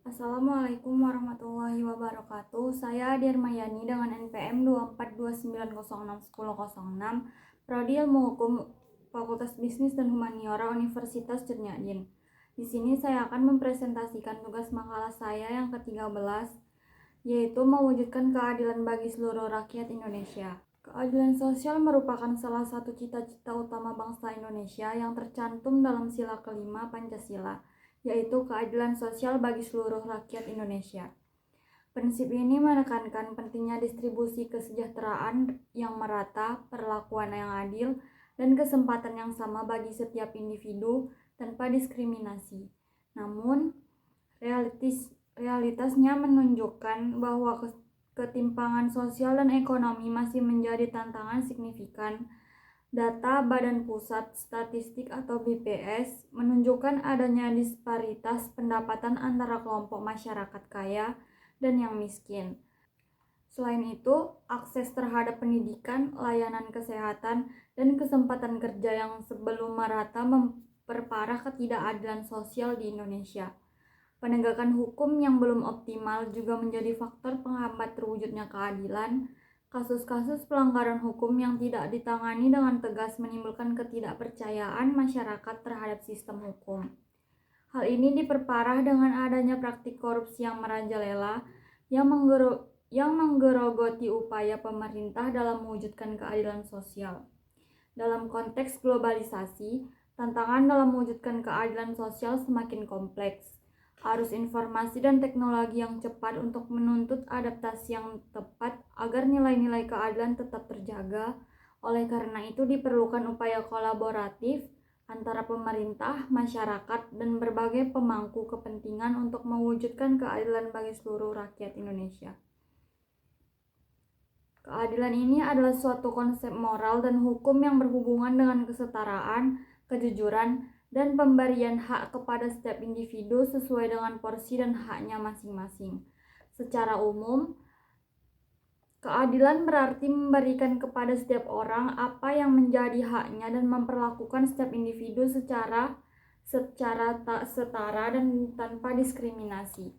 Assalamualaikum warahmatullahi wabarakatuh. Saya Dirmayani dengan NPM 242906106, Prodi Ilmu Hukum Fakultas Bisnis dan Humaniora Universitas Cendekia. Di sini saya akan mempresentasikan tugas makalah saya yang ke-13, yaitu mewujudkan keadilan bagi seluruh rakyat Indonesia. Keadilan sosial merupakan salah satu cita-cita utama bangsa Indonesia yang tercantum dalam sila kelima Pancasila, yaitu keadilan sosial bagi seluruh rakyat Indonesia. Prinsip ini menekankan pentingnya distribusi kesejahteraan yang merata, perlakuan yang adil, dan kesempatan yang sama bagi setiap individu tanpa diskriminasi. Namun, realitasnya menunjukkan bahwa ketimpangan sosial dan ekonomi masih menjadi tantangan signifikan. Data Badan Pusat Statistik atau BPS menunjukkan adanya disparitas pendapatan antara kelompok masyarakat kaya dan yang miskin. Selain itu, akses terhadap pendidikan, layanan kesehatan, dan kesempatan kerja yang sebelum merata memperparah ketidakadilan sosial di Indonesia. Penegakan hukum yang belum optimal juga menjadi faktor penghambat terwujudnya keadilan. Kasus-kasus pelanggaran hukum yang tidak ditangani dengan tegas menimbulkan ketidakpercayaan masyarakat terhadap sistem hukum. Hal ini diperparah dengan adanya praktik korupsi yang merajalela yang menggerogoti upaya pemerintah dalam mewujudkan keadilan sosial. Dalam konteks globalisasi, tantangan dalam mewujudkan keadilan sosial semakin kompleks. Arus informasi dan teknologi yang cepat untuk menuntut adaptasi yang tepat agar nilai-nilai keadilan tetap terjaga. Oleh karena itu diperlukan upaya kolaboratif antara pemerintah, masyarakat, dan berbagai pemangku kepentingan untuk mewujudkan keadilan bagi seluruh rakyat Indonesia. Keadilan ini adalah suatu konsep moral dan hukum yang berhubungan dengan kesetaraan, kejujuran, dan pemberian hak kepada setiap individu sesuai dengan porsi dan haknya masing-masing. Secara umum, keadilan berarti memberikan kepada setiap orang apa yang menjadi haknya dan memperlakukan setiap individu secara setara dan tanpa diskriminasi.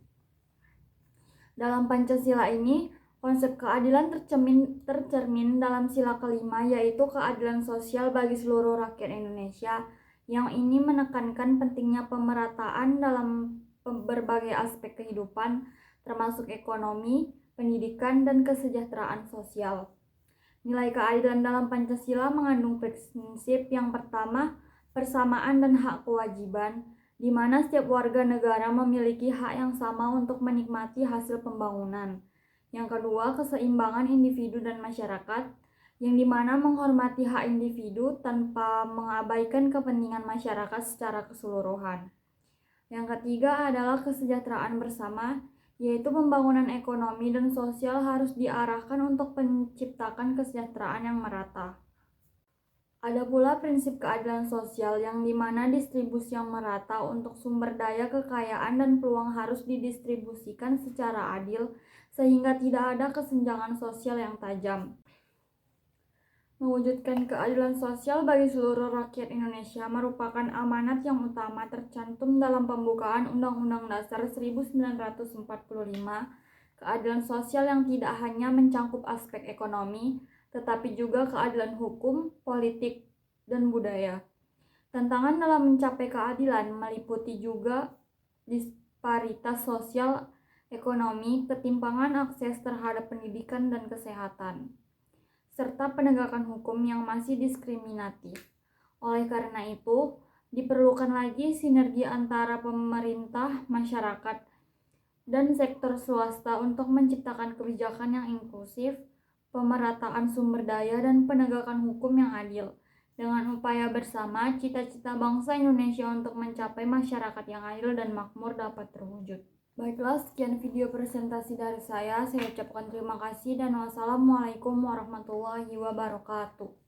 Dalam Pancasila ini, konsep keadilan tercermin dalam sila kelima, yaitu keadilan sosial bagi seluruh rakyat Indonesia. Yang ini menekankan pentingnya pemerataan dalam berbagai aspek kehidupan, termasuk ekonomi, pendidikan, dan kesejahteraan sosial. Nilai keadilan dalam Pancasila mengandung prinsip yang pertama, persamaan dan hak kewajiban, di mana setiap warga negara memiliki hak yang sama untuk menikmati hasil pembangunan. Yang kedua, keseimbangan individu dan masyarakat, yang dimana menghormati hak individu tanpa mengabaikan kepentingan masyarakat secara keseluruhan. Yang ketiga adalah kesejahteraan bersama, yaitu pembangunan ekonomi dan sosial harus diarahkan untuk menciptakan kesejahteraan yang merata. Ada pula prinsip keadilan sosial yang dimana distribusi yang merata untuk sumber daya kekayaan dan peluang harus didistribusikan secara adil sehingga tidak ada kesenjangan sosial yang tajam. Mewujudkan keadilan sosial bagi seluruh rakyat Indonesia merupakan amanat yang utama tercantum dalam pembukaan Undang-Undang Dasar 1945. Keadilan sosial yang tidak hanya mencangkup aspek ekonomi, tetapi juga keadilan hukum, politik, dan budaya. Tantangan dalam mencapai keadilan meliputi juga disparitas sosial, ekonomi, ketimpangan akses terhadap pendidikan dan kesehatan, serta penegakan hukum yang masih diskriminatif. Oleh karena itu, diperlukan lagi sinergi antara pemerintah, masyarakat, dan sektor swasta untuk menciptakan kebijakan yang inklusif, pemerataan sumber daya, dan penegakan hukum yang adil. Dengan upaya bersama, cita-cita bangsa Indonesia untuk mencapai masyarakat yang adil dan makmur dapat terwujud. Baiklah, sekian video presentasi dari saya. Saya ucapkan terima kasih dan wassalamualaikum warahmatullahi wabarakatuh.